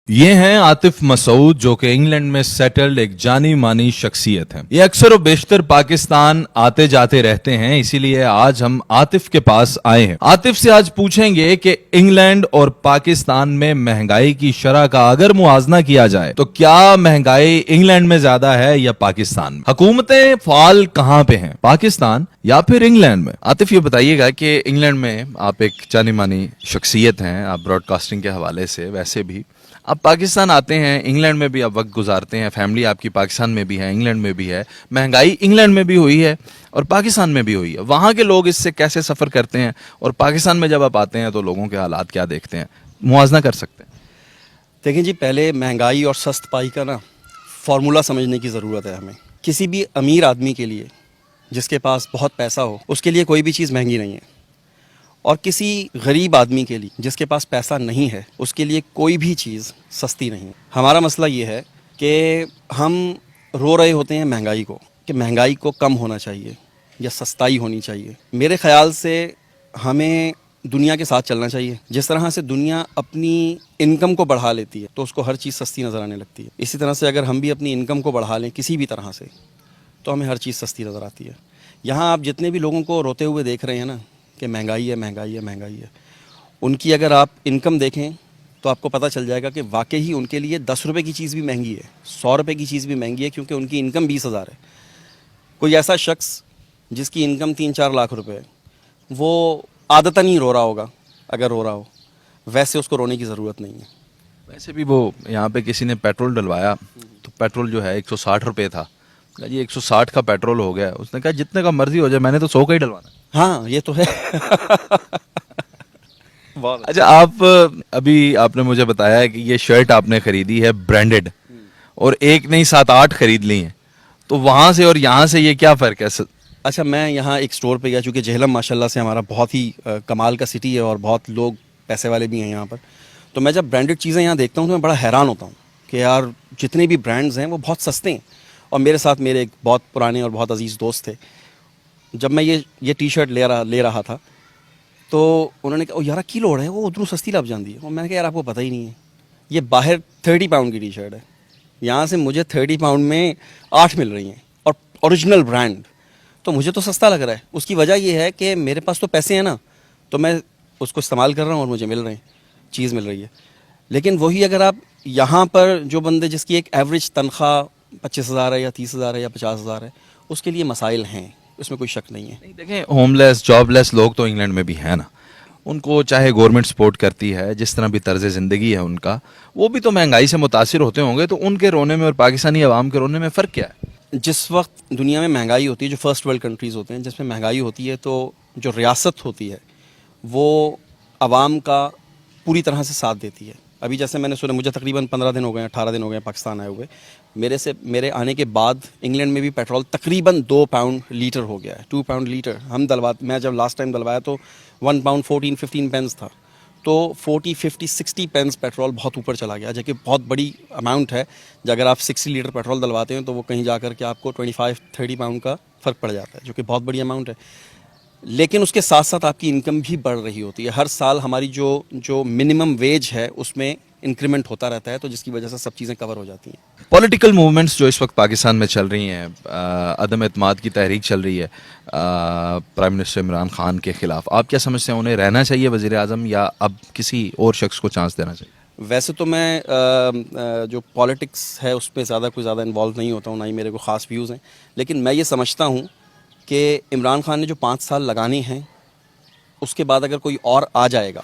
یہ ہیں عاطف مسعود جو کہ انگلینڈ میں سیٹلڈ ایک جانی مانی شخصیت ہیں. یہ اکثر و بیشتر پاکستان آتے جاتے رہتے ہیں, اسی لیے آج ہم عاطف کے پاس آئے ہیں. عاطف سے آج پوچھیں گے کہ انگلینڈ اور پاکستان میں مہنگائی کی شرح کا اگر موازنہ کیا جائے تو کیا مہنگائی انگلینڈ میں زیادہ ہے یا پاکستان میں؟ حکومتیں فعال کہاں پہ ہیں, پاکستان یا پھر انگلینڈ میں؟ عاطف یہ بتائیے گا کہ انگلینڈ میں آپ ایک جانی مانی شخصیت ہیں, آپ براڈ کاسٹنگ کے حوالے سے, ویسے بھی آپ پاکستان آتے ہیں, انگلینڈ میں بھی آپ وقت گزارتے ہیں, فیملی آپ کی پاکستان میں بھی ہے, انگلینڈ میں بھی ہے, مہنگائی انگلینڈ میں بھی ہوئی ہے اور پاکستان میں بھی ہوئی ہے. وہاں کے لوگ اس سے کیسے سفر کرتے ہیں اور پاکستان میں جب آپ آتے ہیں تو لوگوں کے حالات کیا دیکھتے ہیں, موازنہ کر سکتے ہیں؟ دیکھیں جی, پہلے مہنگائی اور سست پائی کا فارمولہ سمجھنے کی ضرورت ہے ہمیں. کسی بھی امیر آدمی کے لیے جس کے پاس بہت پیسہ ہو, اس کے لیے کوئی بھی چیز مہنگی نہیں ہے, اور کسی غریب آدمی کے لیے جس کے پاس پیسہ نہیں ہے اس کے لیے کوئی بھی چیز سستی نہیں. ہمارا مسئلہ یہ ہے کہ ہم رو رہے ہوتے ہیں مہنگائی کو, کہ مہنگائی کو کم ہونا چاہیے یا سستائی ہونی چاہیے. میرے خیال سے ہمیں دنیا کے ساتھ چلنا چاہیے. جس طرح سے دنیا اپنی انکم کو بڑھا لیتی ہے تو اس کو ہر چیز سستی نظر آنے لگتی ہے, اسی طرح سے اگر ہم بھی اپنی انکم کو بڑھا لیں کسی بھی طرح سے تو ہمیں ہر چیز سستی نظر آتی ہے. یہاں آپ جتنے بھی لوگوں کو روتے ہوئے دیکھ رہے ہیں نا کہ مہنگائی ہے مہنگائی ہے مہنگائی ہے, ان کی اگر آپ انکم دیکھیں تو آپ کو پتہ چل جائے گا کہ واقعی ان کے لیے 10 روپے کی چیز بھی مہنگی ہے, 100 روپے کی چیز بھی مہنگی ہے, کیونکہ ان کی انکم 20,000 ہے. کوئی ایسا شخص جس کی انکم 3-4 لاکھ روپے ہے وہ عادتاً ہی رو رہا ہوگا, اگر رو رہا ہو, ویسے اس کو رونے کی ضرورت نہیں ہے. ویسے بھی وہ یہاں پہ کسی نے پیٹرول ڈلوایا تو پیٹرول جو ہے 160 روپے تھا, جی 160 کا پیٹرول ہو گیا, اس نے کہا جتنے کا مرضی ہو جائے, میں نے تو 100 کا ہی ڈلوانا. ہاں یہ تو ہے. اچھا, آپ ابھی آپ نے مجھے بتایا ہے کہ یہ شرٹ آپ نے خریدی ہے برانڈڈ, اور ایک نہیں 7-8 خرید لی ہیں, تو وہاں سے اور یہاں سے یہ کیا فرق ہے؟ اچھا, میں یہاں ایک سٹور پہ گیا, چونکہ جہلم ماشاءاللہ سے ہمارا بہت ہی کمال کا سٹی ہے اور بہت لوگ پیسے والے بھی ہیں یہاں پر. تو میں جب برانڈڈ چیزیں یہاں دیکھتا ہوں تو میں بڑا حیران ہوتا ہوں کہ یار جتنے بھی برانڈز ہیں وہ بہت سستے ہیں. اور میرے ساتھ میرے ایک بہت پرانے اور بہت عزیز دوست تھے. جب میں یہ ٹی شرٹ لے رہا تھا تو انہوں نے کہا یار کی لوڑ ہے, وہ ادھر سستی لگ جاتی ہے. اور میں نے کہا یار آپ کو پتہ ہی نہیں ہے, یہ باہر 30 پاؤنڈ کی ٹی شرٹ ہے, یہاں سے مجھے 30 پاؤنڈ میں 8 مل رہی ہیں, اور اوریجنل برانڈ. تو مجھے تو سستا لگ رہا ہے. اس کی وجہ یہ ہے کہ میرے پاس تو پیسے ہیں نا, تو میں اس کو استعمال کر رہا ہوں اور مجھے مل رہے ہیں, چیز مل رہی ہے. لیکن وہی اگر آپ یہاں پر جو بندے جس کی ایک ایوریج تنخواہ 25,000 ہے یا 30,000 ہے یا 50,000 ہے, اس کے لیے مسائل ہیں, اس میں کوئی شک نہیں ہے. دیکھیں, ہوم لیس جاب لیس لوگ تو انگلینڈ میں بھی ہیں نا, ان کو چاہے گورنمنٹ سپورٹ کرتی ہے, جس طرح بھی طرز زندگی ہے ان کا, وہ بھی تو مہنگائی سے متاثر ہوتے ہوں گے. تو ان کے رونے میں اور پاکستانی عوام کے رونے میں فرق کیا ہے؟ جس وقت دنیا میں مہنگائی ہوتی ہے, جو فرسٹ ورلڈ کنٹریز ہوتے ہیں جس میں مہنگائی ہوتی ہے, تو جو ریاست ہوتی ہے وہ عوام کا پوری طرح سے ساتھ دیتی ہے. ابھی جیسے میں نے سنا, مجھے تقریباً 15 دن ہو گئے, 18 دن ہو گئے پاکستان آئے ہوئے. میرے آنے کے بعد انگلینڈ میں بھی پیٹرول تقریباً 2 پاؤنڈ لیٹر ہو گیا ہے, 2 پاؤنڈ لیٹر. میں جب لاسٹ ٹائم دلوایا تو 1 پاؤنڈ 14-15 پینس تھا, تو 40-50-60 پینس پیٹرول بہت اوپر چلا گیا, جو کہ بہت بڑی اماؤنٹ ہے. اگر آپ 60 لیٹر پیٹرول دلواتے ہیں تو وہ کہیں جا کر کے آپ کو 25-30 پاؤنڈ کا فرق پڑ جاتا ہے, جو کہ بہت بڑی اماؤنٹ ہے. لیکن اس کے ساتھ ساتھ آپ کی انکم بھی بڑھ رہی ہوتی ہے. ہر سال ہماری جو منیمم ویج ہے اس میں انکریمنٹ ہوتا رہتا ہے, تو جس کی وجہ سے سب چیزیں کور ہو جاتی ہیں. پولیٹیکل موومنٹس جو اس وقت پاکستان میں چل رہی ہیں, عدم اعتماد کی تحریک چل رہی ہے پرائم منسٹر عمران خان کے خلاف, آپ کیا سمجھتے ہیں, انہیں رہنا چاہیے وزیر اعظم یا اب کسی اور شخص کو چانس دینا چاہیے؟ ویسے تو میں جو پالیٹکس ہے اس پہ کوئی زیادہ انوالو نہیں ہوتا ہوں, نہ ہی میرے کو خاص ویوز ہیں. لیکن میں یہ سمجھتا ہوں کہ عمران خان نے جو 5 سال لگانے ہیں, اس کے بعد اگر کوئی اور آ جائے گا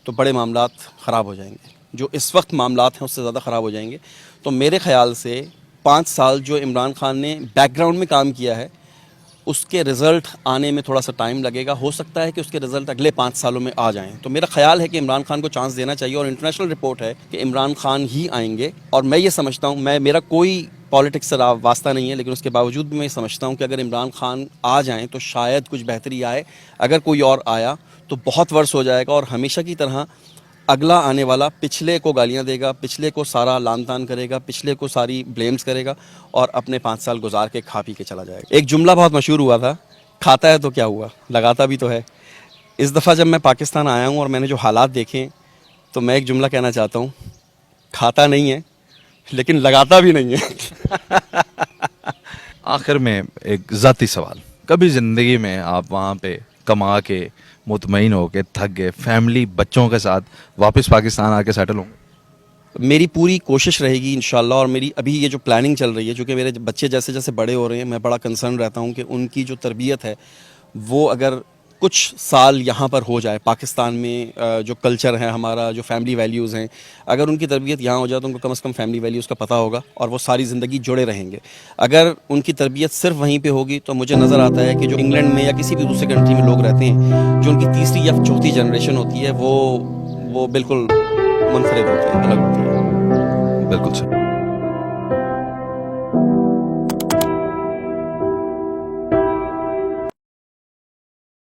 تو بڑے معاملات خراب ہو جائیں گے. جو اس وقت معاملات ہیں اس سے زیادہ خراب ہو جائیں گے. تو میرے خیال سے 5 سال جو عمران خان نے بیک گراؤنڈ میں کام کیا ہے, اس کے رزلٹ آنے میں تھوڑا سا ٹائم لگے گا. ہو سکتا ہے کہ اس کے رزلٹ اگلے 5 سالوں میں آ جائیں. تو میرا خیال ہے کہ عمران خان کو چانس دینا چاہیے, اور انٹرنیشنل رپورٹ ہے کہ عمران خان ہی آئیں گے. اور میں یہ سمجھتا ہوں, میرا کوئی پالیٹکس سے واسطہ نہیں ہے, لیکن اس کے باوجود بھی میں یہ سمجھتا ہوں کہ اگر عمران خان آ جائیں تو شاید کچھ بہتری آئے. اگر کوئی اور آیا تو بہت ورس ہو جائے گا, اور ہمیشہ کی طرح اگلا آنے والا پچھلے کو گالیاں دے گا, پچھلے کو سارا لان تان کرے گا, پچھلے کو ساری بلیمز کرے گا, اور اپنے 5 سال گزار کے کھا پی کے چلا جائے گا. ایک جملہ بہت مشہور ہوا تھا, کھاتا ہے تو کیا ہوا, لگاتا بھی تو ہے. اس دفعہ جب میں پاکستان آیا ہوں اور میں نے جو حالات دیکھے, تو میں ایک جملہ کہنا چاہتا ہوں کھاتا نہیں ہے لیکن لگاتا بھی نہیں ہے. آخر میں ایک ذاتی سوال, کبھی زندگی میں آپ وہاں پہ کما کے مطمئن ہو کے تھک گئے, فیملی بچوں کے ساتھ واپس پاکستان آ کے سیٹل ہوں گے؟ میری پوری کوشش رہے گی انشاءاللہ, اور میری ابھی یہ جو پلاننگ چل رہی ہے, چونکہ میرے بچے جیسے جیسے بڑے ہو رہے ہیں, میں بڑا کنسرن رہتا ہوں کہ ان کی جو تربیت ہے وہ اگر کچھ سال یہاں پر ہو جائے پاکستان میں, جو کلچر ہے ہمارا, جو فیملی ویلیوز ہیں, اگر ان کی تربیت یہاں ہو جائے تو ان کو کم از کم فیملی ویلیوز کا پتہ ہوگا اور وہ ساری زندگی جڑے رہیں گے. اگر ان کی تربیت صرف وہیں پہ ہوگی تو مجھے نظر آتا ہے کہ جو انگلینڈ میں یا کسی بھی دوسرے کنٹری میں لوگ رہتے ہیں, جو ان کی تیسری یا چوتھی جنریشن ہوتی ہے, وہ بالکل منفرد ہوتی ہے, الگ ہوتی ہے. بالکل سر.